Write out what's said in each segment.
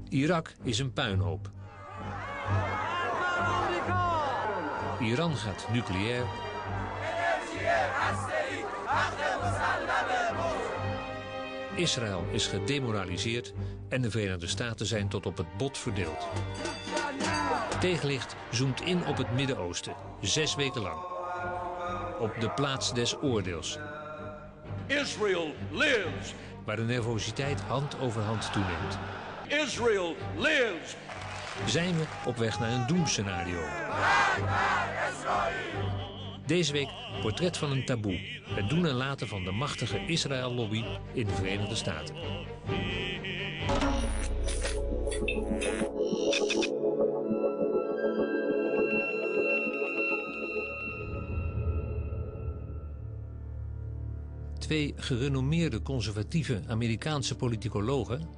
Irak is een puinhoop. Iran gaat nucleair. Israël is gedemoraliseerd en de Verenigde Staten zijn tot op het bot verdeeld. Tegenlicht zoomt in op het Midden-Oosten, 6 weken lang. Op de plaats des oordeels. Israel lives. Waar de nervositeit hand over hand toeneemt. Israel lives. Zijn we op weg naar een doemscenario. Deze week portret van een taboe. Het doen en laten van de machtige Israël-lobby in de Verenigde Staten. Twee gerenommeerde conservatieve Amerikaanse politicologen,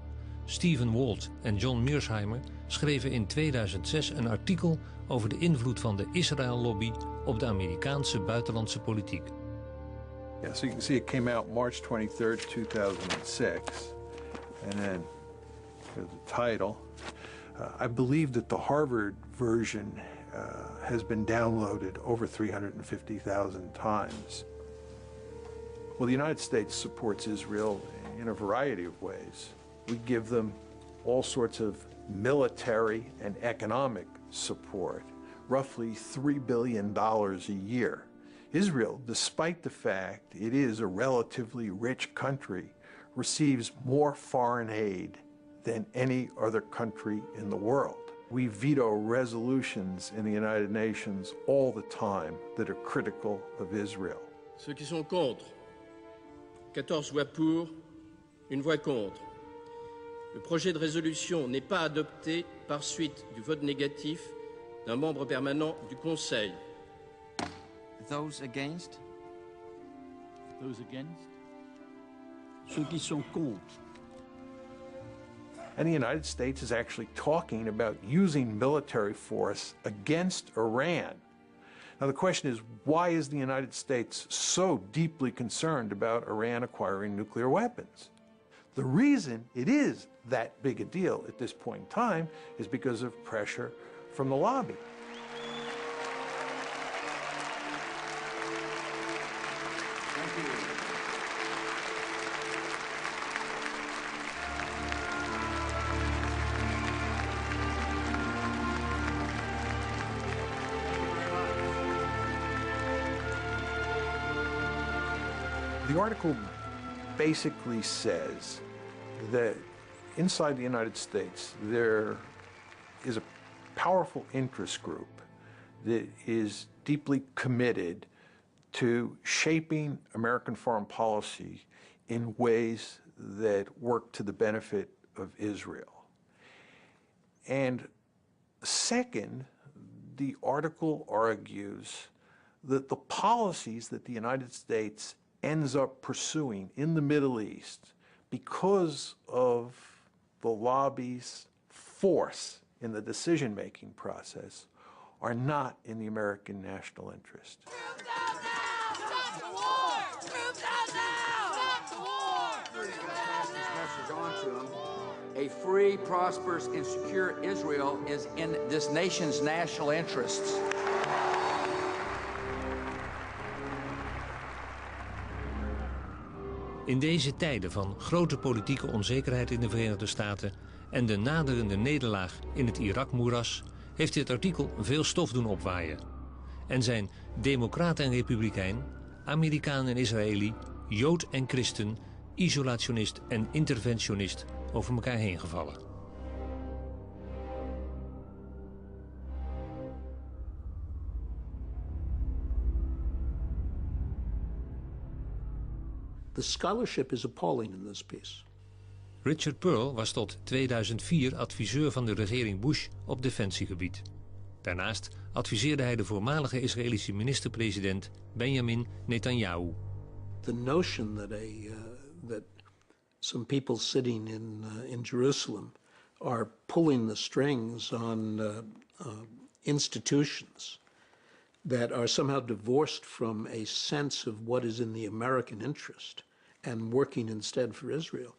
Stephen Walt en John Mearsheimer, schreven in 2006 een artikel over de invloed van de Israël-lobby op de Amerikaanse buitenlandse politiek. Yeah, so you can see it came out March 23rd, 2006. And then here's the title. I believe that the Harvard version has been downloaded over 350,000 times. Well, the United States supports Israel in a variety of ways. We give them all sorts of military and economic support, roughly $3 billion a year. Israel, despite the fact it is a relatively rich country, receives more foreign aid than any other country in the world. We veto resolutions in the United Nations all the time that are critical of Israel. Ceux qui sont contre, 14 voix pour, une voix contre. Le projet de résolution n'est pas adopté par suite du vote négatif d'un membre permanent du Conseil. Those against? Those against? Ceux qui sont contre. And the United States is actually talking about using military force against Iran. Now the question is, why is the United States so deeply concerned about Iran acquiring nuclear weapons? The reason it is that big a deal at this point in time is because of pressure from the lobby. Thank you. The article basically says that inside the United States there is a powerful interest group that is deeply committed to shaping American foreign policy in ways that work to the benefit of Israel. And second, the article argues that the policies that the United States ends up pursuing in the Middle East because of the lobby's force in the decision-making process are not in the American national interest. Troops out now! Stop the war! Troops out now! Stop the war! Pass this message on to them. A free, prosperous, and secure Israel is in this nation's national interests. In deze tijden van grote politieke onzekerheid in de Verenigde Staten en de naderende nederlaag in het Irak-moeras heeft dit artikel veel stof doen opwaaien. En zijn democraat en republikein, Amerikaan en Israëli, Jood en christen, isolationist en interventionist over elkaar heen gevallen. The scholarship is appalling in this piece. Richard Pearl was tot 2004 adviseur van de regering Bush op defensiegebied. Daarnaast adviseerde hij de voormalige Israëlische minister-president Benjamin Netanyahu. The notion that some people sitting in Jerusalem are pulling the strings on institutions that are somehow divorced from a sense of what is in the American interest and working instead for Israel,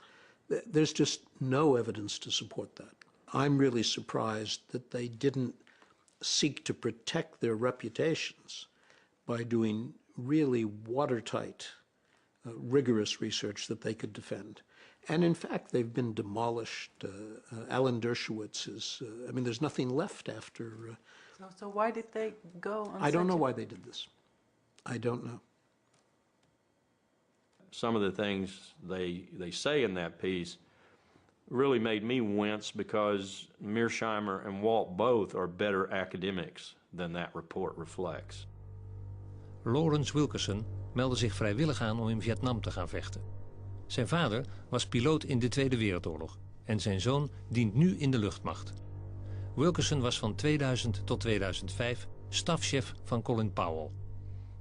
there's just no evidence to support that. I'm really surprised that they didn't seek to protect their reputations by doing really watertight, rigorous research that they could defend. And in fact, they've been demolished. Alan Dershowitz is, I mean, there's nothing left after. So why did they go on I don't know why they did this. I don't know. Some of the things they say in that piece really made me wince because Mearsheimer and Walt both are better academics than that report reflects. Lawrence Wilkerson meldde zich vrijwillig aan om in Vietnam te gaan vechten. Zijn vader was piloot in de Tweede Wereldoorlog en zijn zoon dient nu in de luchtmacht. Wilkerson was van 2000 tot 2005 stafchef van Colin Powell.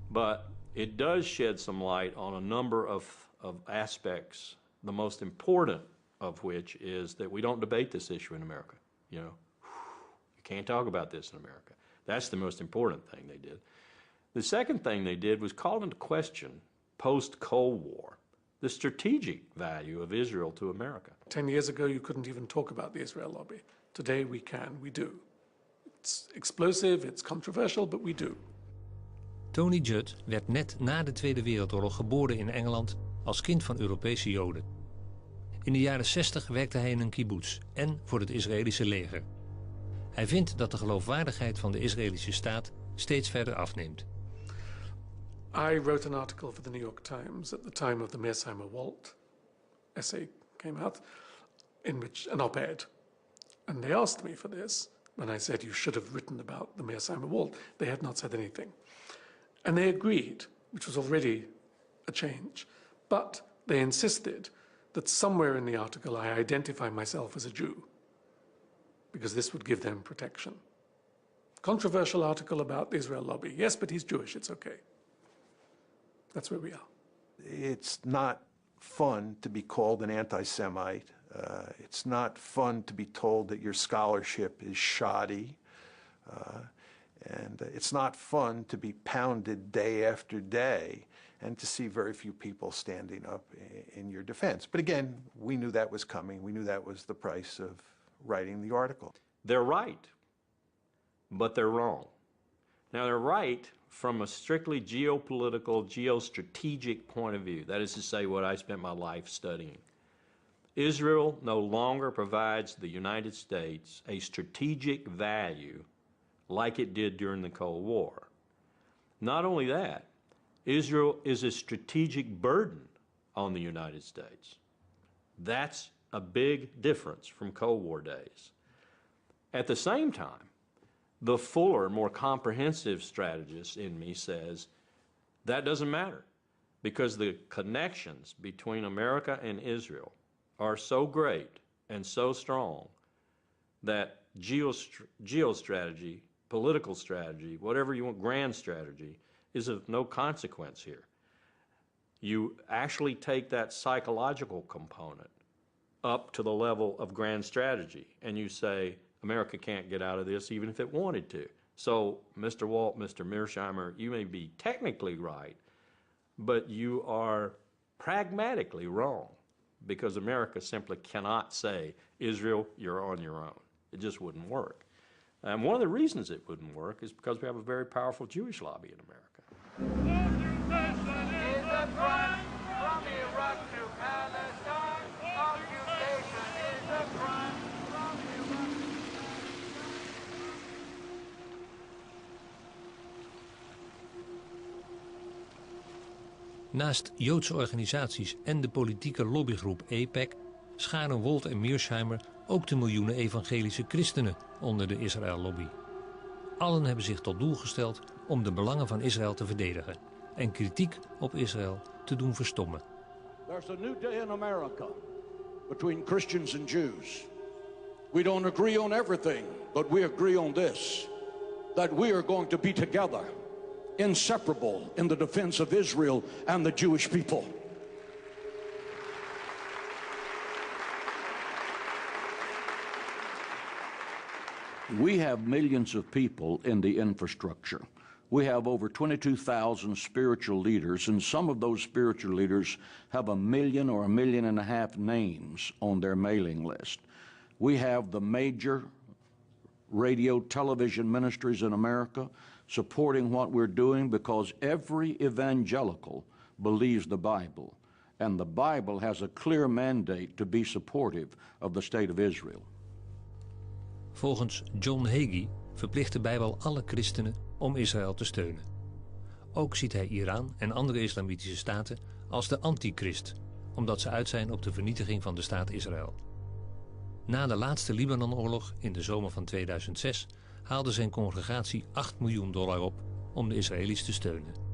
But it does shed some light on a number of aspects, the most important of which is that we don't debate this issue in America. You know, you can't talk about this in America. That's the most important thing they did. The second thing they did was call into question, post-Cold War, the strategic value of Israel to America. 10 years ago, you couldn't even talk about the Israel lobby. Today, we can, we do. It's explosive, it's controversial, but we do. Tony Judd werd net na de Tweede Wereldoorlog geboren in Engeland als kind van Europese Joden. In de jaren 60 werkte hij in een kibbutz en voor het Israëlische leger. Hij vindt dat de geloofwaardigheid van de Israëlische staat steeds verder afneemt. I wrote an article for the New York Times at the time of the Mearsheimer-Walt essay came out, in which an op-ed. And they asked me for this when I said you should have written about the Mearsheimer-Walt. They had not said anything. And they agreed, which was already a change. But they insisted that somewhere in the article I identify myself as a Jew, because this would give them protection. Controversial article about the Israel lobby. Yes, but he's Jewish, it's okay. That's where we are. It's not fun to be called an anti-Semite. It's not fun to be told that your scholarship is shoddy. And it's not fun to be pounded day after day and to see very few people standing up in your defense. But again, we knew that was coming. We knew that was the price of writing the article. They're right, but they're wrong. Now, they're right from a strictly geopolitical, geostrategic point of view. That is to say, what I spent my life studying. Israel no longer provides the United States a strategic value like it did during the Cold War. Not only that, Israel is a strategic burden on the United States. That's a big difference from Cold War days. At the same time, the fuller, more comprehensive strategist in me says that doesn't matter because the connections between America and Israel are so great and so strong that geostrategy, political strategy, whatever you want, grand strategy, is of no consequence here. You actually take that psychological component up to the level of grand strategy, and you say, America can't get out of this even if it wanted to. So, Mr. Walt, Mr. Mearsheimer, you may be technically right, but you are pragmatically wrong because America simply cannot say, Israel, you're on your own. It just wouldn't work. And one of the reasons it wouldn't work is because we have a very powerful Jewish lobby in America. Naast Joodse organisaties en de politieke lobbygroep AIPAC scharen Walt en Mearsheimer ook de miljoenen evangelische christenen onder de Israël-lobby. Allen hebben zich tot doel gesteld om de belangen van Israël te verdedigen en kritiek op Israël te doen verstommen. There's a new day in America between Christians and Jews. We don't agree on everything, but we agree on this, that we are going to be together, inseparable in the defense of Israel and the Jewish people. We have millions of people in the infrastructure. We have over 22,000 spiritual leaders, and some of those spiritual leaders have 1 million or 1.5 million names on their mailing list. We have the major radio, television ministries in America supporting what we're doing because every evangelical believes the Bible, and the Bible has a clear mandate to be supportive of the state of Israel. Volgens John Hagee verplicht de Bijbel alle christenen om Israël te steunen. Ook ziet hij Iran en andere islamitische staten als de antichrist, omdat ze uit zijn op de vernietiging van de staat Israël. Na de laatste Libanonoorlog in de zomer van 2006 haalde zijn congregatie $8 miljoen op om de Israëli's te steunen.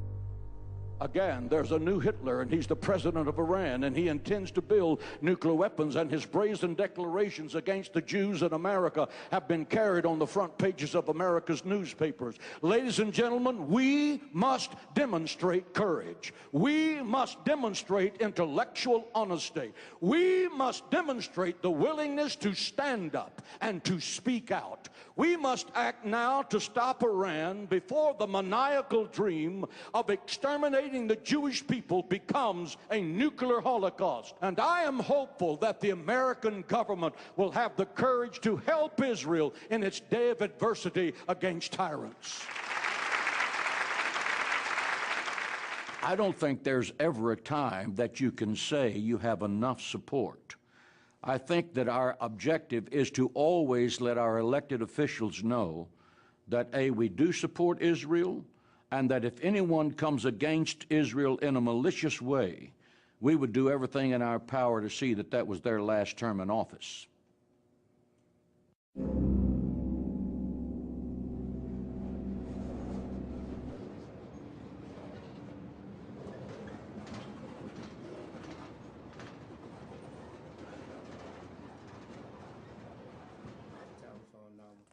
Again, there's a new Hitler, and he's the president of Iran, and he intends to build nuclear weapons, and his brazen declarations against the Jews in America have been carried on the front pages of America's newspapers. Ladies and gentlemen, we must demonstrate courage. We must demonstrate intellectual honesty. We must demonstrate the willingness to stand up and to speak out. We must act now to stop Iran before the maniacal dream of exterminating the Jewish people becomes a nuclear holocaust. And I am hopeful that the American government will have the courage to help Israel in its day of adversity against tyrants. I don't think there's ever a time that you can say you have enough support. I think that our objective is to always let our elected officials know that A, we do support Israel, and that if anyone comes against Israel in a malicious way, we would do everything in our power to see that that was their last term in office.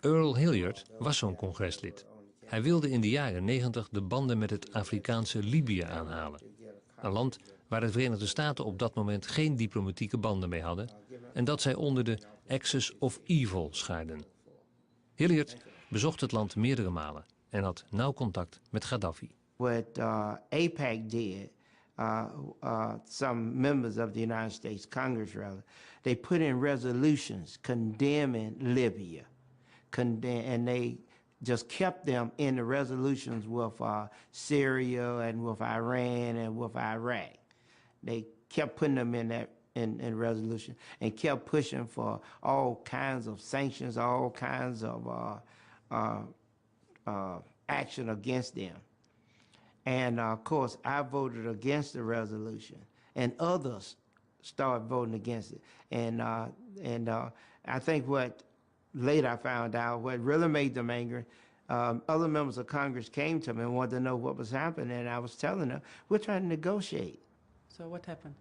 Earl Hilliard was zo'n congreslid. Hij wilde in de jaren 90 de banden met het Afrikaanse Libië aanhalen. Een land waar de Verenigde Staten op dat moment geen diplomatieke banden mee hadden en dat zij onder de Axis of Evil schaarden. Hilliard bezocht het land meerdere malen en had nauw contact met Gaddafi. What AIPAC did, some members of the United States Congress, rather, they put in resolutions condemning Libya. And they just kept them in the resolutions with Syria and with Iran and with Iraq. They kept putting them in that in resolution and kept pushing for all kinds of sanctions, all kinds of action against them. And of course, I voted against the resolution, and others started voting against it. And I think what later I found out what really made them angry, other members of Congress came to me and wanted to know what was happening, and I was telling them, we're trying to negotiate. So what happened?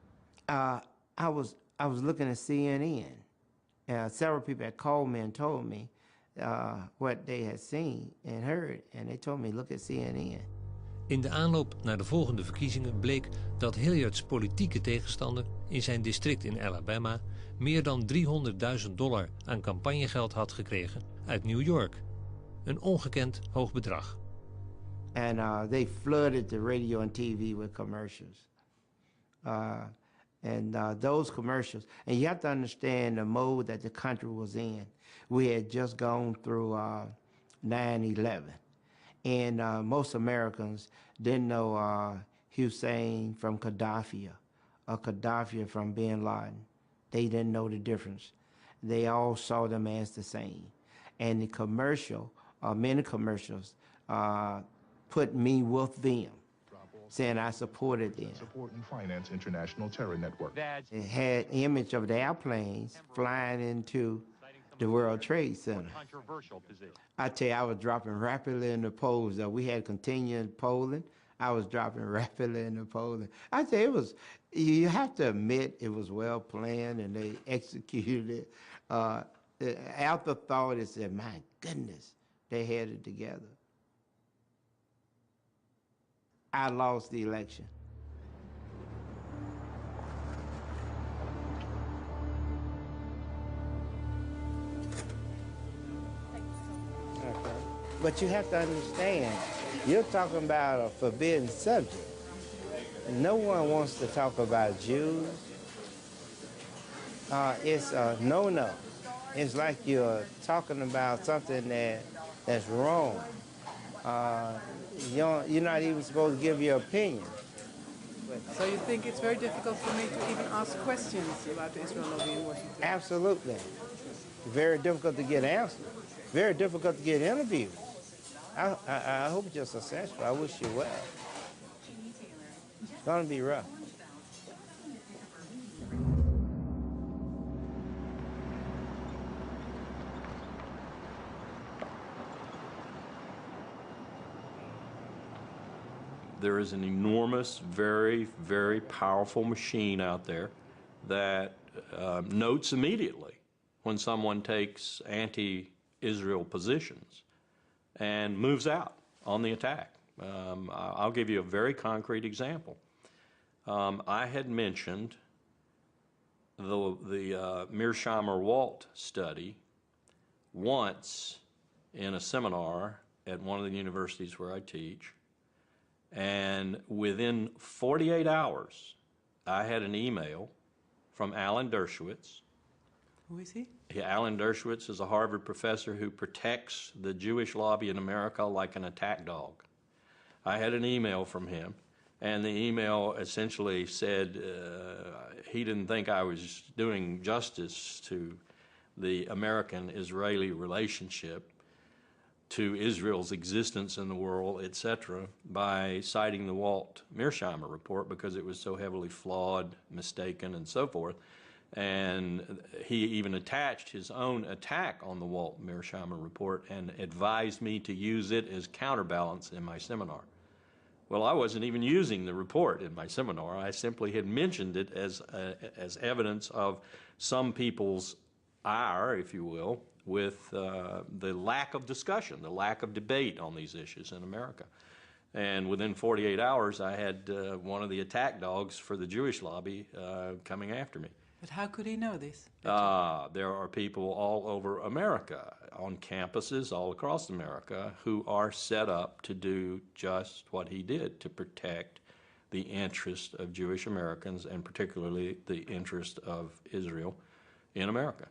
I was looking at CNN. Several people had called me and told me what they had seen and heard, and they told me, look at CNN. In de aanloop naar de volgende verkiezingen bleek dat Hilliards politieke tegenstander in zijn district in Alabama meer dan $300.000 aan campagnegeld had gekregen uit New York. Een ongekend hoog bedrag. And they flooded the radio and TV with commercials. Those commercials, and you have to understand the mode that the country was in. We had just gone through 9/11. And most Americans didn't know Hussein from Gaddafi or Gaddafi from Bin Laden. They didn't know the difference. They all saw them as the same. And the commercial, many commercials, put me with them, saying I supported them. Support and finance international terror network. It had image of the airplanes flying into the World Trade Center. I tell you, I was dropping rapidly in the polls. We had continued polling. I was dropping rapidly in the polling. I tell you, you have to admit it was well planned and they executed it. The afterthought is that, my goodness, they had it together. I lost the election. But you have to understand, you're talking about a forbidden subject. No one wants to talk about Jews. It's a no-no. It's like you're talking about something that's wrong. You're not even supposed to give your opinion. So you think it's very difficult for me to even ask questions about the Israel lobby in Washington? Absolutely. Very difficult to get answers. Very difficult to get interviews. I hope you're successful. I wish you well. It's going to be rough. There is an enormous, very, very powerful machine out there that notes immediately when someone takes anti-Israel positions and moves out on the attack. I'll give you a very concrete example. I had mentioned the Mearsheimer-Walt study once in a seminar at one of the universities where I teach, and within 48 hours, I had an email from Alan Dershowitz. Who is he? Alan Dershowitz is a Harvard professor who protects the Jewish lobby in America like an attack dog. I had an email from him, and the email essentially said he didn't think I was doing justice to the American-Israeli relationship, to Israel's existence in the world, etc., by citing the Walt Mearsheimer report because it was so heavily flawed, mistaken, and so forth. And he even attached his own attack on the Walt Mearsheimer report and advised me to use it as counterbalance in my seminar. Well, I wasn't even using the report in my seminar. I simply had mentioned it as evidence of some people's ire, if you will, with the lack of discussion, the lack of debate on these issues in America. And within 48 hours, I had one of the attack dogs for the Jewish lobby coming after me. But how could he know this? There are people all over America, on campuses all across America, who are set up to do just what he did, to protect the interest of Jewish Americans and particularly the interest of Israel in America.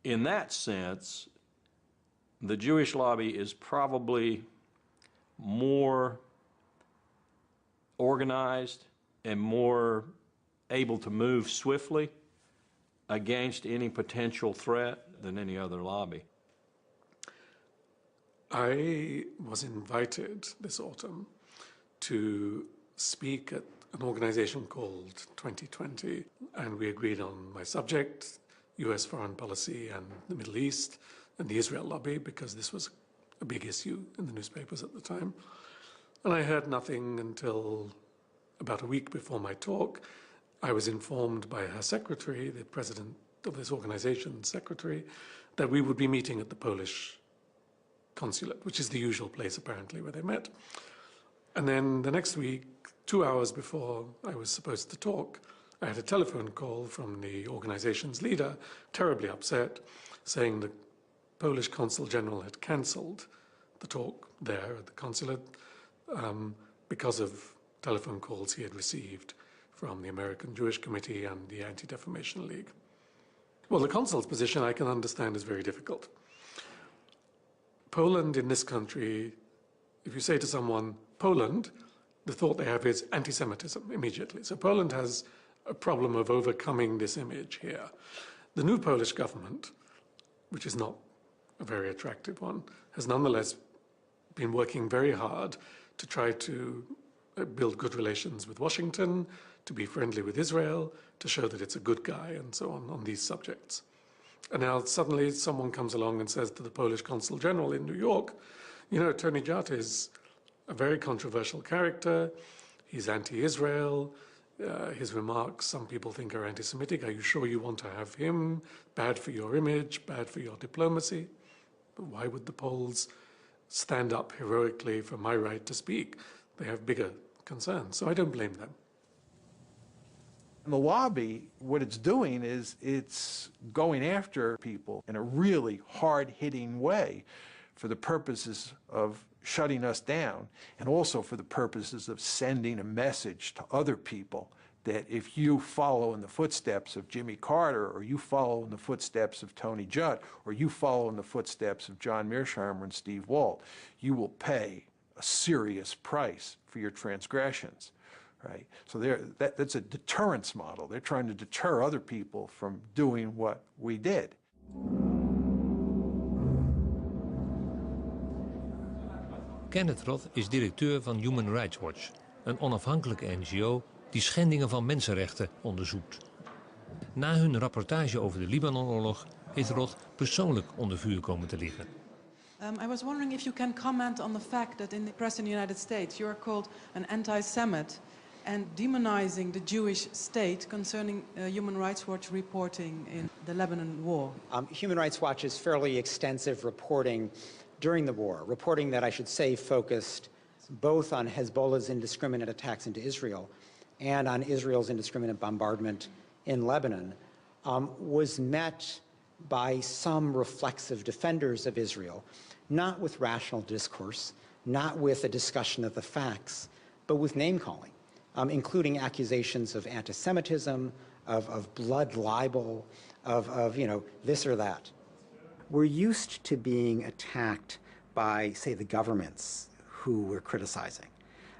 In that sense, the Jewish lobby is probably more organized and more able to move swiftly against any potential threat than any other lobby. I was invited this autumn to speak at an organization called 2020, and we agreed on my subject, U.S. foreign policy and the Middle East and the Israel lobby, because this was a big issue in the newspapers at the time. And I heard nothing until about a week before my talk. I was informed by her secretary, the president of this organization's secretary, that we would be meeting at the Polish consulate, which is the usual place apparently where they met. And then the next week, 2 hours before I was supposed to talk, I had a telephone call from the organization's leader, terribly upset, saying the Polish consul general had cancelled the talk there at the consulate because of telephone calls he had received from the American Jewish Committee and the Anti-Defamation League. Well, the consul's position I can understand is very difficult. Poland in this country, if you say to someone, Poland, the thought they have is anti-Semitism immediately. So Poland has a problem of overcoming this image here. The new Polish government, which is not a very attractive one, has nonetheless been working very hard to try to build good relations with Washington, to be friendly with Israel, to show that it's a good guy, and so on these subjects. And now suddenly someone comes along and says to the Polish Consul General in New York, you know, Tony Jart is a very controversial character, he's anti-Israel, his remarks some people think are anti-Semitic. Are you sure you want to have him? Bad for your image, bad for your diplomacy. But why would the Poles stand up heroically for my right to speak? They have bigger concerns, so I don't blame them. And the lobby, what it's doing is it's going after people in a really hard-hitting way. for the purposes of shutting us down, and also for the purposes of sending a message to other people that if you follow in the footsteps of Jimmy Carter, or you follow in the footsteps of Tony Judd, or you follow in the footsteps of John Mearsheimer and Steve Walt, you will pay a serious price for your transgressions, right? So that's a deterrence model. They're trying to deter other people from doing what we did. Kenneth Roth is directeur van Human Rights Watch, een onafhankelijke NGO die schendingen van mensenrechten onderzoekt. Na hun rapportage over de Libanonoorlog is Roth persoonlijk onder vuur komen te liggen. I was wondering if you can comment on the fact that in the press in the United States you are called an anti-Semite and demonizing the Jewish state concerning Human Rights Watch reporting in the Lebanon war. Human Rights Watch's fairly extensive reporting during the war, reporting that I should say focused both on Hezbollah's indiscriminate attacks into Israel and on Israel's indiscriminate bombardment in Lebanon, was met by some reflexive defenders of Israel, not with rational discourse, not with a discussion of the facts, but with name-calling, including accusations of anti-Semitism, of blood libel, of this or that. We're used to being attacked by, say, the governments who we're criticizing.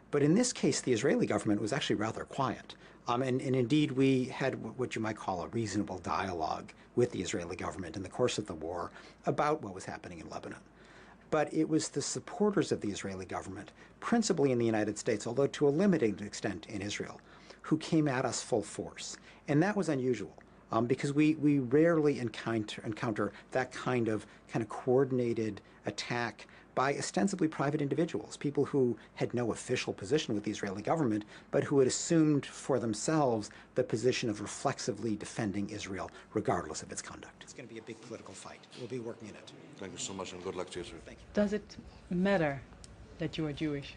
But in this case, the Israeli government was actually rather quiet. And indeed, we had what you might call a reasonable dialogue with the Israeli government in the course of the war about what was happening in Lebanon. But it was the supporters of the Israeli government, principally in the United States, although to a limited extent in Israel, who came at us full force. And that was unusual. Because we rarely encounter that kind of coordinated attack by ostensibly private individuals, people who had no official position with the Israeli government, but who had assumed for themselves the position of reflexively defending Israel, regardless of its conduct. It's going to be a big political fight. We'll be working in it. Thank you so much, and good luck to you, sir. Thank you. Does it matter that you are Jewish?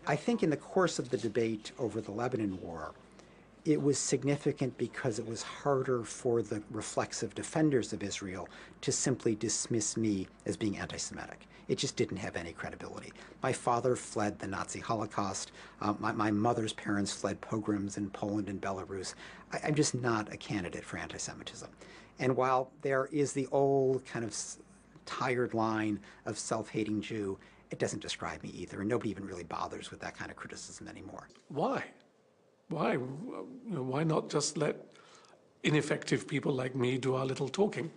I think in the course of the debate over the Lebanon war, it was significant because it was harder for the reflexive defenders of Israel to simply dismiss me as being anti-Semitic. It just didn't have any credibility. My father fled the Nazi Holocaust. My mother's parents fled pogroms in Poland and Belarus. I'm just not a candidate for anti-Semitism. And while there is the old kind of tired line of self-hating Jew, it doesn't describe me either, and nobody even really bothers with that kind of criticism anymore. Why? Why? Why not just let ineffective people like me do our little talking?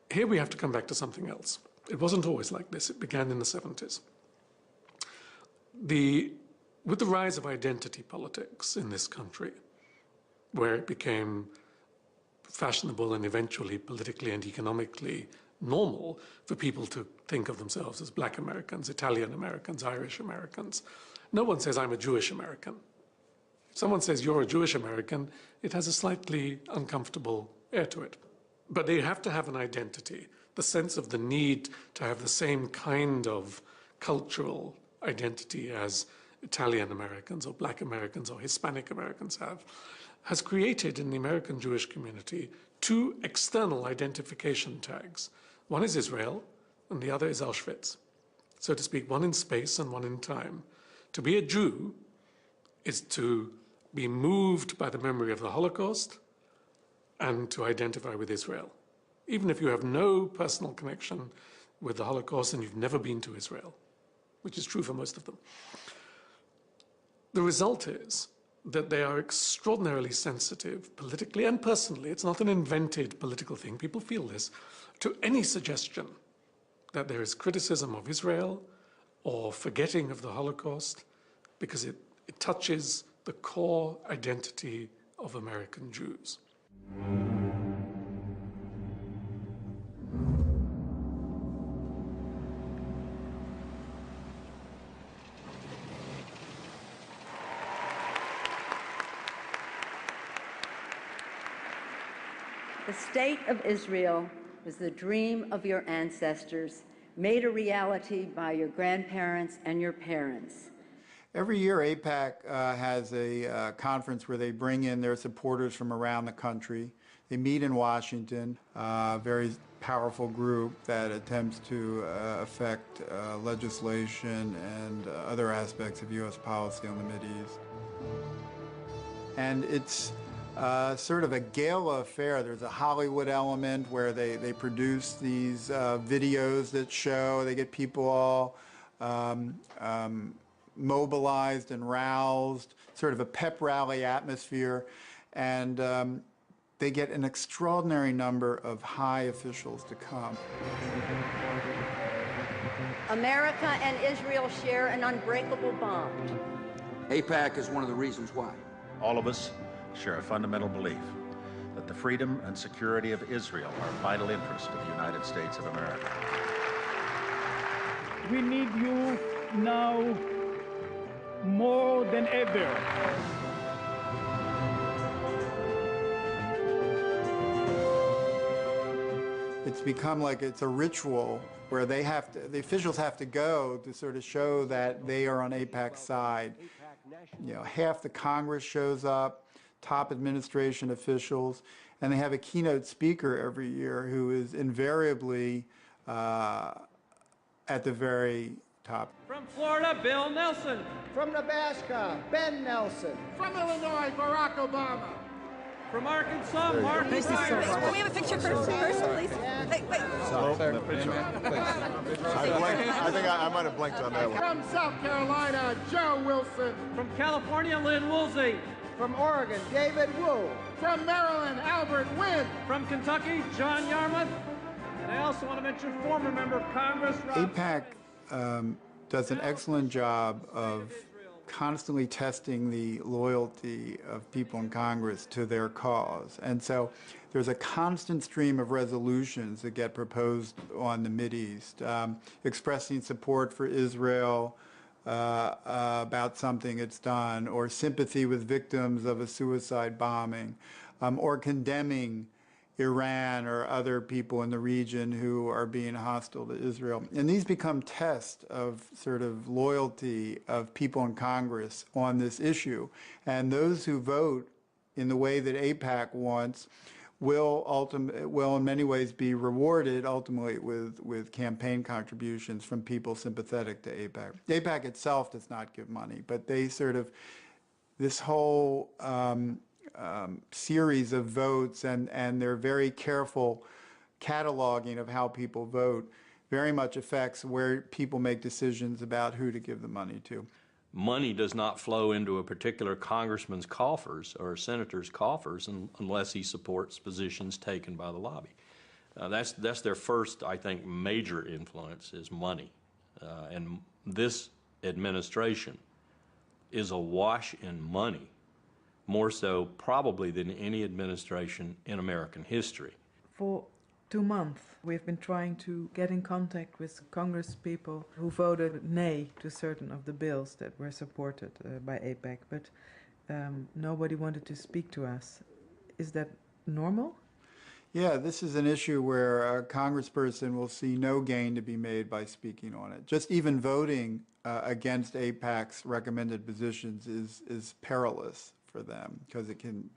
Here we have to come back to something else. It wasn't always like this. It began in the 70s. With the rise of identity politics in this country, where it became fashionable and eventually politically and economically normal for people to think of themselves as Black Americans, Italian Americans, Irish Americans, no one says, I'm a Jewish American. If someone says you're a Jewish American, it has a slightly uncomfortable air to it. But they have to have an identity, the sense of the need to have the same kind of cultural identity as Italian Americans or Black Americans or Hispanic Americans have, has created in the American Jewish community two external identification tags. One is Israel, and the other is Auschwitz. So to speak, one in space and one in time. To be a Jew is to be moved by the memory of the Holocaust and to identify with Israel, even if you have no personal connection with the Holocaust and you've never been to Israel, which is true for most of them. The result is that they are extraordinarily sensitive, politically and personally. It's not an invented political thing. People feel this, to any suggestion that there is criticism of Israel or forgetting of the Holocaust, because it touches the core identity of American Jews. The state of Israel was the dream of your ancestors, made a reality by your grandparents and your parents. Every year, AIPAC has a conference where they bring in their supporters from around the country. They meet in Washington, very powerful group that attempts to affect legislation and other aspects of U.S. policy on the Mideast. And it's sort of a gala affair. There's a Hollywood element where they produce these videos that show, they get people all mobilized and roused, sort of a pep rally atmosphere, and they get an extraordinary number of high officials to come. America and Israel share an unbreakable bond. AIPAC is one of the reasons why. All of us share a fundamental belief that the freedom and security of Israel are vital interests of the United States of America. We need you now more than ever. It's become like it's a ritual where the officials have to go to sort of show that they are on AIPAC's side. You know, half the Congress shows up, top administration officials, and they have a keynote speaker every year who is invariably at the very top. From Florida, Bill Nelson. From Nebraska, Ben Nelson. From Illinois, Barack Obama. From Arkansas, Mark Ryan. Can we have a picture first, please? Wait. I think I might have blinked on that one. From South Carolina, Joe Wilson. From California, Lynn Woolsey. From Oregon, David Wu. From Maryland, Albert Wynn. From Kentucky, John Yarmouth. And I also want to mention former member of Congress, AIPAC does an excellent job of constantly testing the loyalty of people in Congress to their cause. And so there's a constant stream of resolutions that get proposed on the Mideast, expressing support for Israel about something it's done, or sympathy with victims of a suicide bombing, or condemning Iran or other people in the region who are being hostile to Israel. And these become tests of sort of loyalty of people in Congress on this issue. And those who vote in the way that AIPAC wants will in many ways be rewarded ultimately with campaign contributions from people sympathetic to AIPAC. AIPAC itself does not give money, but they sort of, this whole series of votes and their very careful cataloging of how people vote very much affects where people make decisions about who to give the money to. Money does not flow into a particular congressman's coffers or a senator's coffers unless he supports positions taken by the lobby. That's their first, I think, major influence is money. And this administration is awash in money, more so probably than any administration in American history. For 2 months, we've been trying to get in contact with Congress people who voted nay to certain of the bills that were supported by AIPAC, but nobody wanted to speak to us. Is that normal? Yeah, this is an issue where a congressperson will see no gain to be made by speaking on it. Just even voting against AIPAC's recommended positions is perilous for them because it can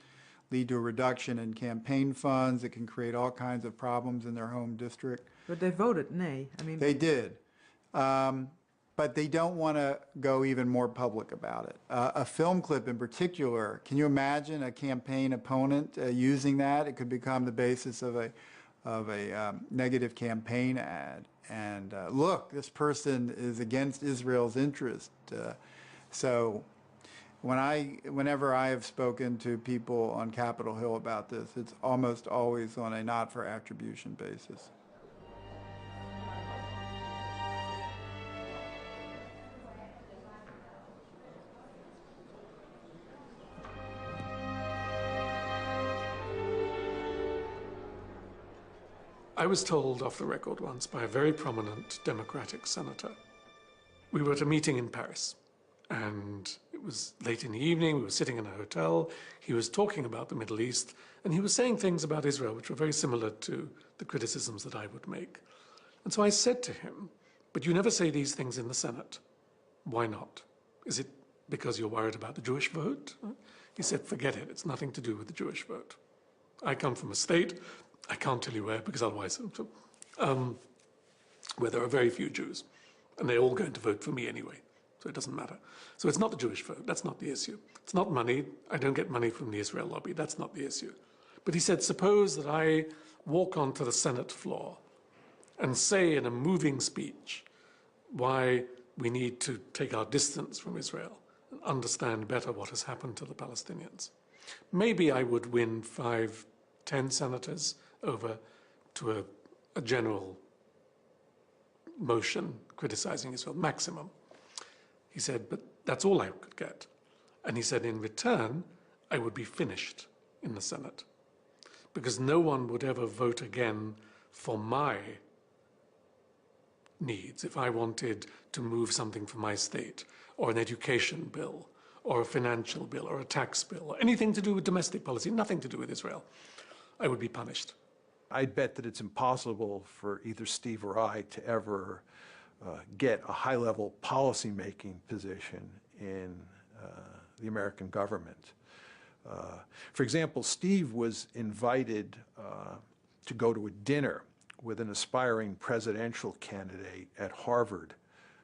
lead to a reduction in campaign funds. It can create all kinds of problems in their home district. But they voted nay. I mean, they did. But they don't want to go even more public about it. A film clip in particular, can you imagine a campaign opponent using that? It could become the basis of a negative campaign ad. And look, this person is against Israel's interest. So whenever I have spoken to people on Capitol Hill about this, it's almost always on a not for attribution basis. I was told off the record once by a very prominent Democratic senator. We were at a meeting in Paris, and it was late in the evening. We were sitting in a hotel. He was talking about the Middle East, and he was saying things about Israel which were very similar to the criticisms that I would make. And so I said to him, "But you never say these things in the Senate. Why not? Is it because you're worried about the Jewish vote?" He said, "Forget it. It's nothing to do with the Jewish vote. I come from a state. I can't tell you where, because otherwise, where there are very few Jews, and they're all going to vote for me anyway, so it doesn't matter. So it's not the Jewish vote, that's not the issue. It's not money, I don't get money from the Israel lobby, that's not the issue. But he said, suppose that I walk onto the Senate floor and say in a moving speech why we need to take our distance from Israel and understand better what has happened to the Palestinians. Maybe I would win 5, 10 senators over to a general motion criticizing Israel, maximum. He said, but that's all I could get. And he said, in return, I would be finished in the Senate, because no one would ever vote again for my needs if I wanted to move something for my state, or an education bill, or a financial bill, or a tax bill, or anything to do with domestic policy, nothing to do with Israel. I would be punished. I'd bet that it's impossible for either Steve or I to ever get a high-level policy-making position in the American government. For example, Steve was invited to go to a dinner with an aspiring presidential candidate at Harvard.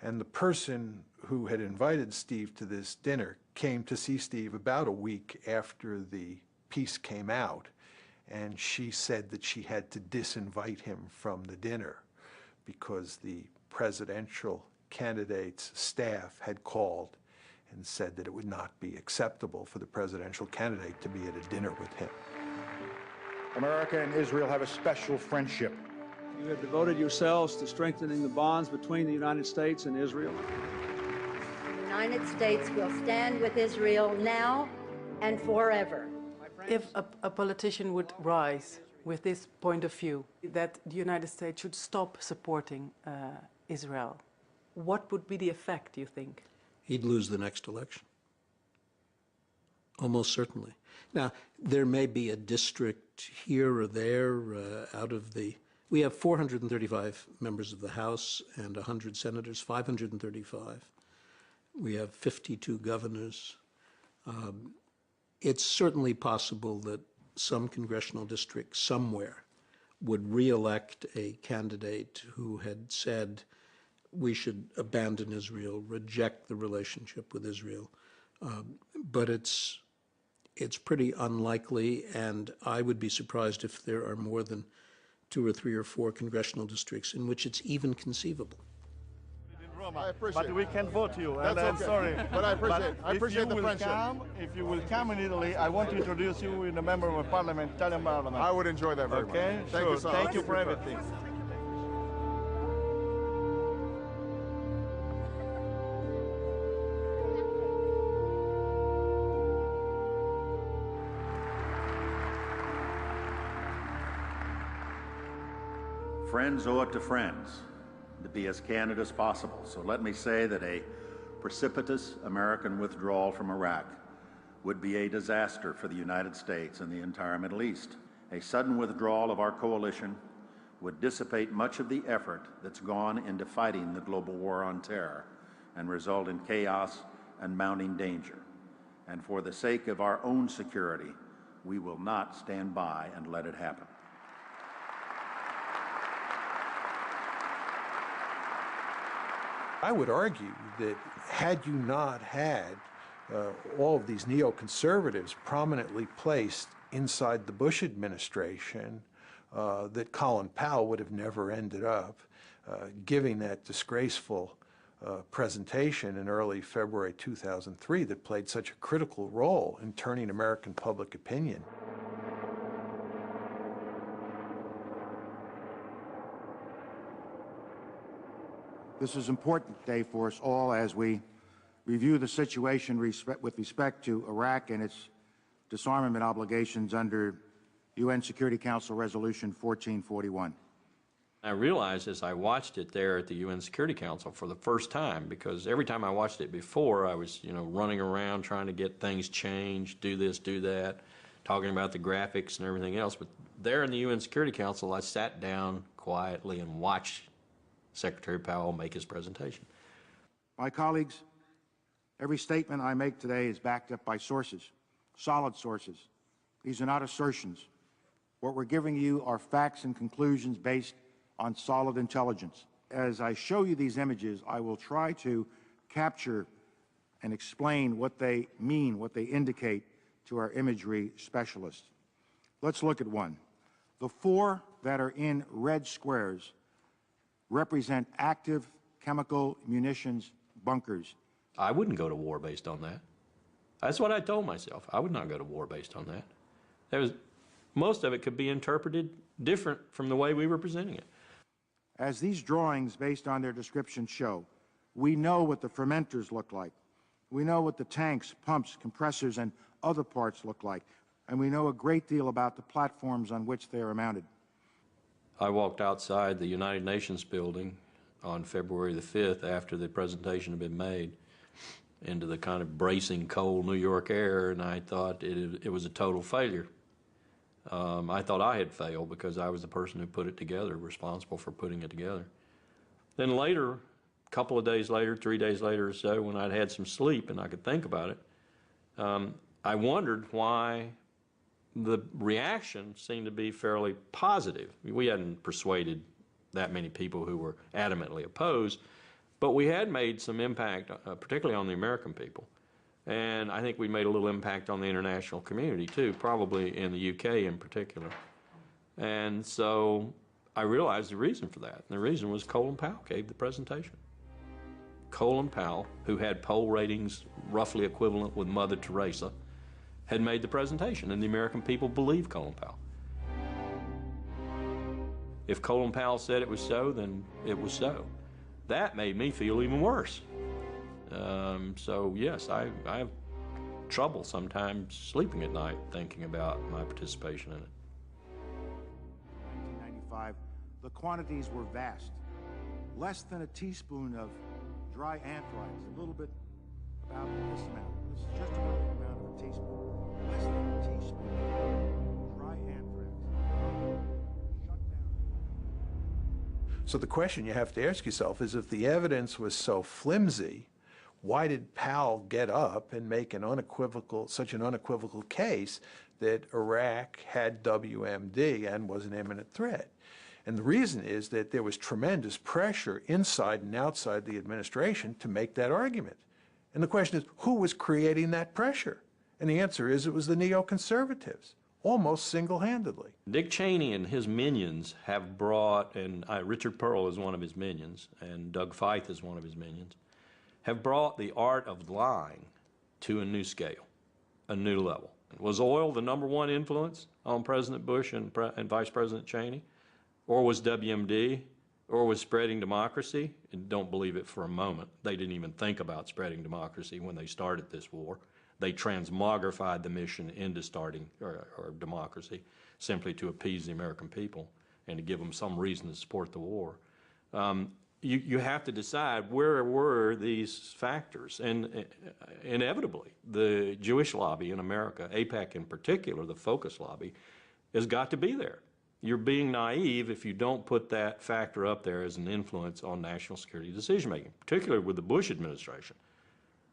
And the person who had invited Steve to this dinner came to see Steve about a week after the piece came out. And she said that she had to disinvite him from the dinner because the presidential candidate's staff had called and said that it would not be acceptable for the presidential candidate to be at a dinner with him. America and Israel have a special friendship. You have devoted yourselves to strengthening the bonds between the United States and Israel. The United States will stand with Israel now and forever. If a politician would rise with this point of view, that the United States should stop supporting Israel, what would be the effect, do you think? He'd lose the next election. Almost certainly. Now, there may be a district here or there out of the... We have 435 members of the House and 100 senators, 535. We have 52 governors. It's certainly possible that some congressional district somewhere would re-elect a candidate who had said we should abandon Israel, reject the relationship with Israel. But it's pretty unlikely, and I would be surprised if there are more than 2 or 3 or 4 congressional districts in which it's even conceivable. I appreciate but we can vote you, That's and I'm okay. sorry. But I appreciate the friendship. If you will come in Italy, I want to introduce you with a member of parliament, Italian parliament. I would enjoy that very okay? much. Sure. Thank you so much. Thank you for everything. Friends owe it to friends to be as candid as possible. So let me say that a precipitous American withdrawal from Iraq would be a disaster for the United States and the entire Middle East. A sudden withdrawal of our coalition would dissipate much of the effort that's gone into fighting the global war on terror and result in chaos and mounting danger. And for the sake of our own security, we will not stand by and let it happen. I would argue that had you not had all of these neoconservatives prominently placed inside the Bush administration, that Colin Powell would have never ended up giving that disgraceful presentation in early February 2003 that played such a critical role in turning American public opinion. This is an important day for us all as we review the situation with respect to Iraq and its disarmament obligations under UN Security Council Resolution 1441. I realized as I watched it there at the UN Security Council for the first time, because every time I watched it before, I was, running around trying to get things changed, do this, do that, talking about the graphics and everything else. But there in the UN Security Council, I sat down quietly and watched Secretary Powell make his presentation. My colleagues, every statement I make today is backed up by sources, solid sources. These are not assertions. What we're giving you are facts and conclusions based on solid intelligence. As I show you these images, I will try to capture and explain what they mean, what they indicate to our imagery specialists. Let's look at one. The 4 that are in red squares represent active chemical munitions bunkers. I wouldn't go to war based on that. That's what I told myself. I would not go to war based on that. Most of it could be interpreted different from the way we were presenting it. As these drawings, based on their description, show, we know what the fermenters look like. We know what the tanks, pumps, compressors, and other parts look like. And we know a great deal about the platforms on which they are mounted. I walked outside the United Nations building on February the 5th after the presentation had been made into the kind of bracing cold New York air, and I thought it was a total failure. I thought I had failed because I was the person who put it together, responsible for putting it together. Then later, a couple of days later, 3 days later or so, when I'd had some sleep and I could think about it, I wondered why the reaction seemed to be fairly positive. We hadn't persuaded that many people who were adamantly opposed, but we had made some impact, particularly on the American people. And I think we made a little impact on the international community too, probably in the UK in particular. And so I realized the reason for that. And the reason was Colin Powell gave the presentation. Colin Powell, who had poll ratings roughly equivalent with Mother Teresa, had made the presentation, and the American people believed Colin Powell. If Colin Powell said it was so, then it was so. That made me feel even worse. So yes, I have trouble sometimes sleeping at night thinking about my participation in it. 1995, the quantities were vast. Less than a teaspoon of dry anthrax, a little bit about this amount. This is just about the amount of a teaspoon. Less than a teaspoon of dry anthrax. Shut down. So the question you have to ask yourself is, if the evidence was so flimsy, why did Powell get up and make such an unequivocal case that Iraq had WMD and was an imminent threat? And the reason is that there was tremendous pressure inside and outside the administration to make that argument. And the question is, who was creating that pressure? And the answer is, it was the neoconservatives, almost single-handedly. Dick Cheney and his minions have brought, and Richard Pearl is one of his minions, and Doug Feith is one of his minions, have brought the art of lying to a new scale, a new level. Was oil the #1 influence on President Bush and Vice President Cheney? Or was WMD? Or was spreading democracy? And don't believe it for a moment. They didn't even think about spreading democracy when they started this war. They transmogrified the mission into starting or democracy simply to appease the American people and to give them some reason to support the war. You have to decide, where were these factors? And inevitably, the Jewish lobby in America, AIPAC in particular, the focus lobby, has got to be there. You're being naive if you don't put that factor up there as an influence on national security decision-making, particularly with the Bush administration.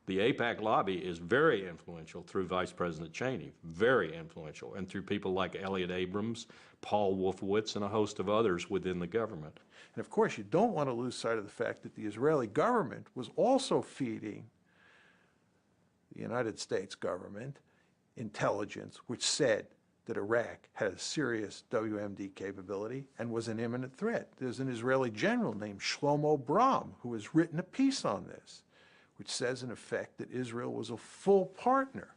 The AIPAC lobby is very influential through Vice President Cheney, very influential, and through people like Elliott Abrams, Paul Wolfowitz, and a host of others within the government. And of course, you don't want to lose sight of the fact that the Israeli government was also feeding the United States government intelligence, which said that Iraq had a serious WMD capability and was an imminent threat. There's an Israeli general named Shlomo Bram who has written a piece on this, which says, in effect, that Israel was a full partner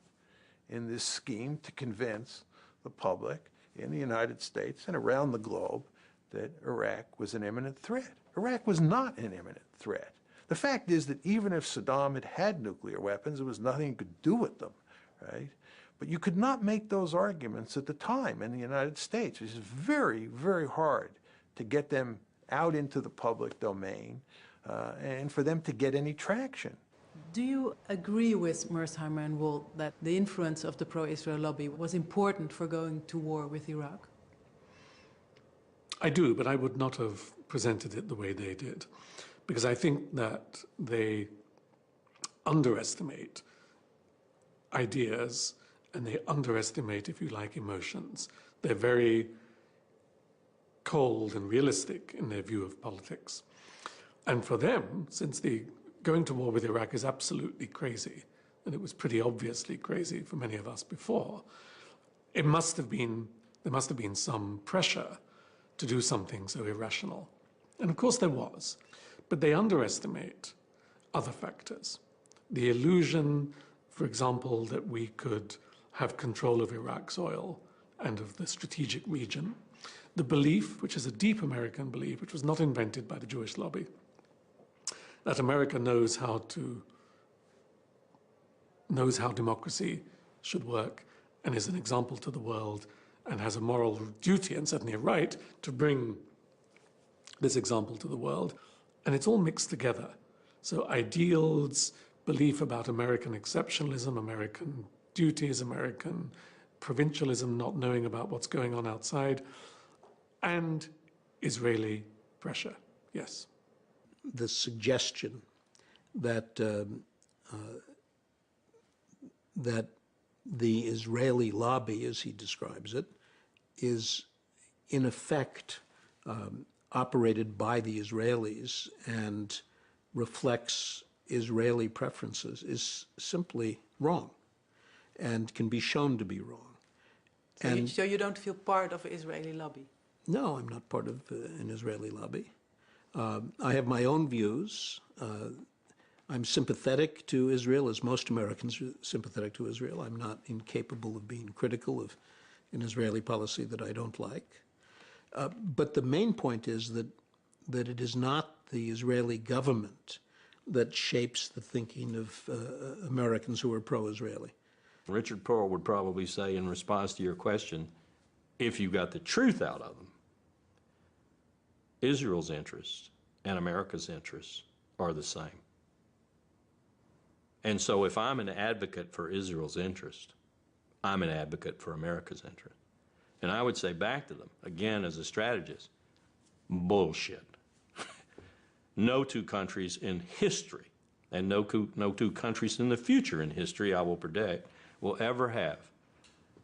in this scheme to convince the public in the United States and around the globe that Iraq was an imminent threat. Iraq was not an imminent threat. The fact is that even if Saddam had had nuclear weapons, there was nothing you could do with them, right? But you could not make those arguments at the time in the United States. It was very, very hard to get them out into the public domain and for them to get any traction. Do you agree with Mearsheimer and Wohl that the influence of the pro-Israel lobby was important for going to war with Iraq? I do, but I would not have presented it the way they did, because I think that they underestimate ideas and they underestimate, if you like, emotions. They're very cold and realistic in their view of politics. And for them, since going to war with Iraq is absolutely crazy, and it was pretty obviously crazy for many of us before, there must have been some pressure to do something so irrational. And of course there was, but they underestimate other factors. The illusion, for example, that we could have control of Iraq's oil and of the strategic region. The belief, which is a deep American belief, which was not invented by the Jewish lobby, that America knows how democracy should work and is an example to the world and has a moral duty and certainly a right to bring this example to the world. And it's all mixed together. So ideals, belief about American exceptionalism, American duties, American provincialism, not knowing about what's going on outside, and Israeli pressure, yes. The suggestion that that the Israeli lobby, as he describes it, is in effect operated by the Israelis and reflects Israeli preferences is simply wrong and can be shown to be wrong. So you don't feel part of an Israeli lobby? No, I'm not part of an Israeli lobby. I have my own views. I'm sympathetic to Israel, as most Americans are sympathetic to Israel. I'm not incapable of being critical of an Israeli policy that I don't like. But the main point is that it is not the Israeli government that shapes the thinking of Americans who are pro-Israeli. Richard Pearl would probably say in response to your question, if you got the truth out of them, Israel's interests and America's interests are the same. And so if I'm an advocate for Israel's interest, I'm an advocate for America's interest. And I would say back to them, again as a strategist, bullshit. No two countries in history, and no two countries in the future in history, I will predict, will ever have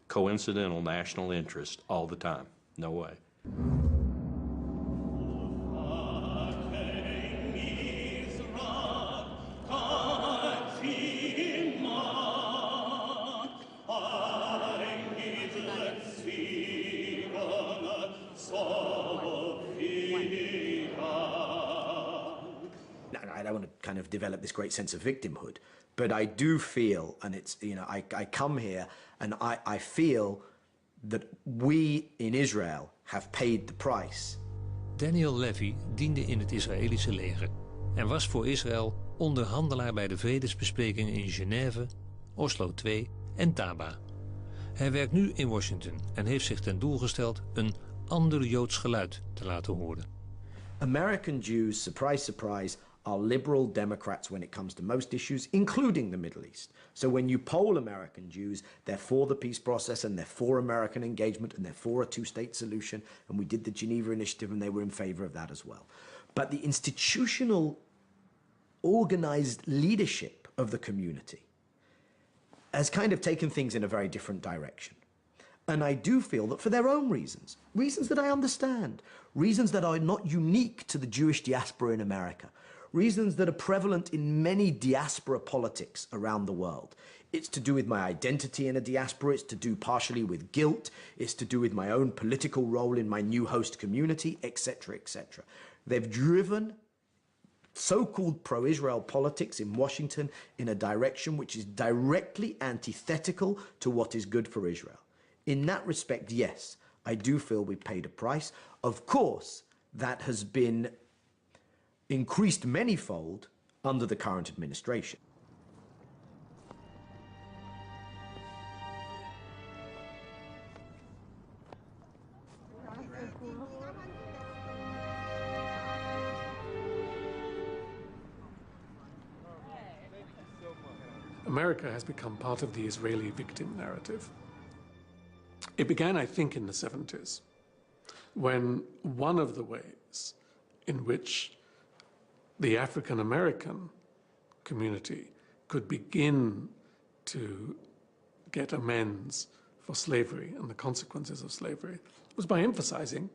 coincidental national interest all the time. No way. I don't want to kind of develop this great sense of victimhood, but I do feel, and it's, you know, I come here and I feel that we in Israel have paid the price. Daniel Levy diende in het Israëlische leger en was voor Israël onderhandelaar bij de vredesbesprekingen in Genève, Oslo II en Taba. Hij werkt nu in Washington en heeft zich ten doel gesteld een ander Joods geluid te laten horen. American Jews, surprise, surprise, are liberal Democrats when it comes to most issues, including the Middle East. So when you poll American Jews, they're for the peace process and they're for American engagement and they're for a two-state solution. And we did the Geneva Initiative and they were in favor of that as well. But the institutional, organized leadership of the community has kind of taken things in a very different direction. And I do feel that for their own reasons, reasons that I understand, reasons that are not unique to the Jewish diaspora in America, reasons that are prevalent in many diaspora politics around the world. It's to do with my identity in a diaspora, it's to do partially with guilt, it's to do with my own political role in my new host community, etc., etc. They've driven so-called pro-Israel politics in Washington in a direction which is directly antithetical to what is good for Israel. In that respect, yes, I do feel we paid a price. Of course, that has been increased manyfold under the current administration. America has become part of the Israeli victim narrative. It began, I think, in the 70s, when one of the ways in which the African-American community could begin to get amends for slavery and the consequences of slavery was by emphasizing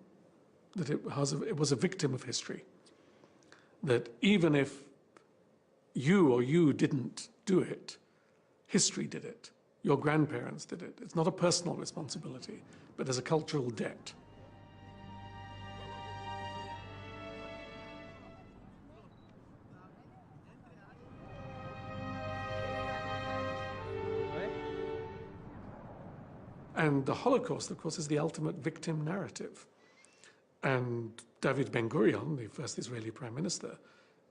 that it was a victim of history. That even if you didn't do it, history did it. Your grandparents did it. It's not a personal responsibility, but as a cultural debt. And the Holocaust, of course, is the ultimate victim narrative. And David Ben-Gurion, the first Israeli prime minister,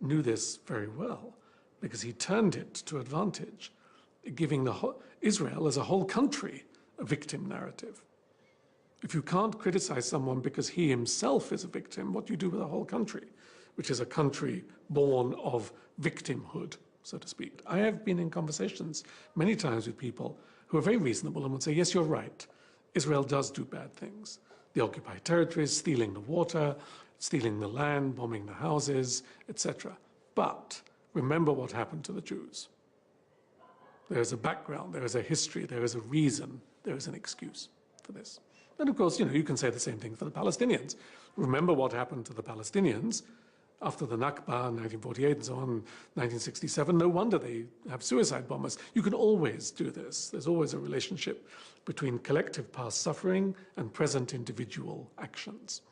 knew this very well because he turned it to advantage, giving Israel as a whole country a victim narrative. If you can't criticize someone because he himself is a victim, what do you do with a whole country, which is a country born of victimhood, so to speak? I have been in conversations many times with people who are very reasonable and would say, yes, you're right, Israel does do bad things. The occupied territories, stealing the water, stealing the land, bombing the houses, etc. But remember what happened to the Jews. There is a background, there is a history, there is a reason, there is an excuse for this. And of course, you can say the same thing for the Palestinians. Remember what happened to the Palestinians after the Nakba, 1948 and so on, 1967. No wonder they have suicide bombers. You can always do this. There's always a relationship between collective past suffering and present individual actions.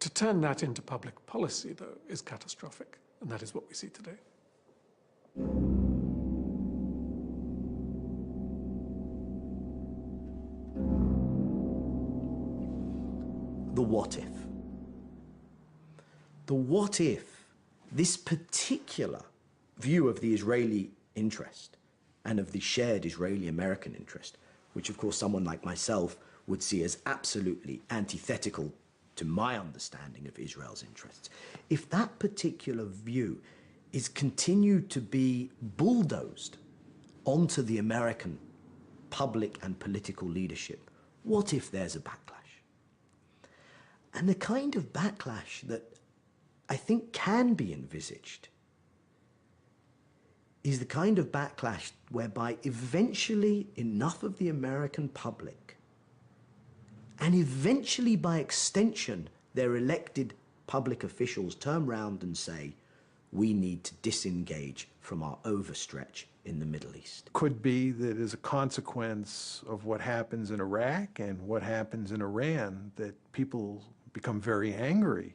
To turn that into public policy, though, is catastrophic, and that is what we see today. The what if. The what if this particular view of the Israeli interest and of the shared Israeli-American interest, which of course someone like myself would see as absolutely antithetical to my understanding of Israel's interests, if that particular view is continued to be bulldozed onto the American public and political leadership, what if there's a backlash? And the kind of backlash that I think can be envisaged is the kind of backlash whereby eventually enough of the American public, and eventually by extension their elected public officials, turn round and say, we need to disengage from our overstretch in the Middle East. Could be that as a consequence of what happens in Iraq and what happens in Iran, that people become very angry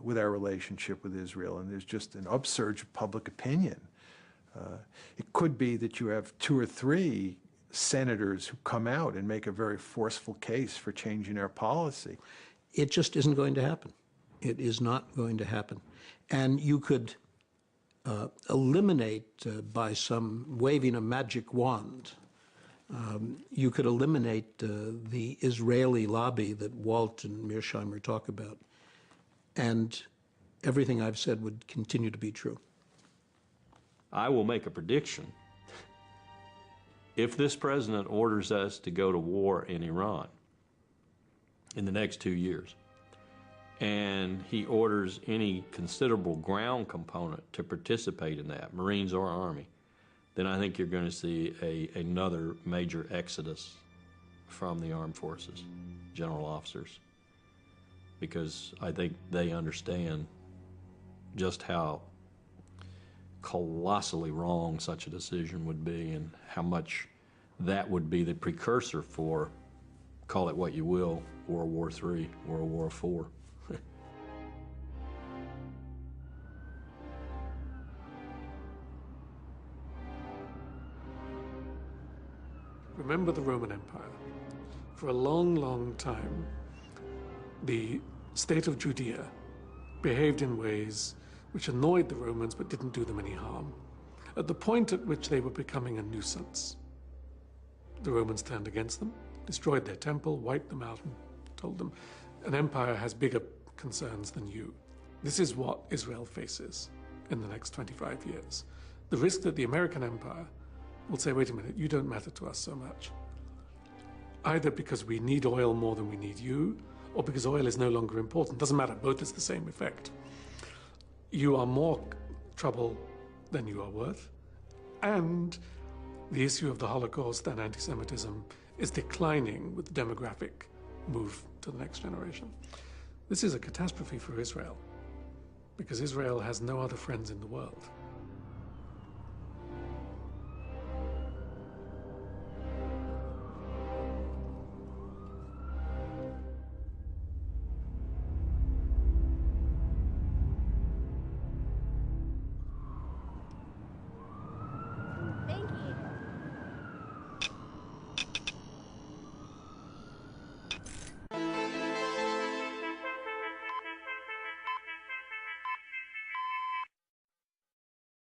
with our relationship with Israel, and there's just an upsurge of public opinion. It could be that you have 2 or 3 senators who come out and make a very forceful case for changing our policy. It just isn't going to happen. It is not going to happen. And you could eliminate by some waving a magic wand, you could eliminate the Israeli lobby that Walt and Mearsheimer talk about, and everything I've said would continue to be true. I will make a prediction. If this president orders us to go to war in Iran in the next 2 years, and he orders any considerable ground component to participate in that, Marines or Army, then I think you're going to see another major exodus from the armed forces, general officers, because I think they understand just how colossally wrong such a decision would be and how much that would be the precursor for, call it what you will, World War III, World War IV. Remember the Roman Empire. For a long, long time, the state of Judea behaved in ways which annoyed the Romans but didn't do them any harm. At the point at which they were becoming a nuisance, the Romans turned against them, destroyed their temple, wiped them out, and told them, an empire has bigger concerns than you. This is what Israel faces in the next 25 years. The risk that the American empire will say, wait a minute, you don't matter to us so much. Either because we need oil more than we need you, or because oil is no longer important. Doesn't matter, both is the same effect. You are more trouble than you are worth, and the issue of the Holocaust and anti-Semitism is declining with the demographic move to the next generation. This is a catastrophe for Israel, because Israel has no other friends in the world.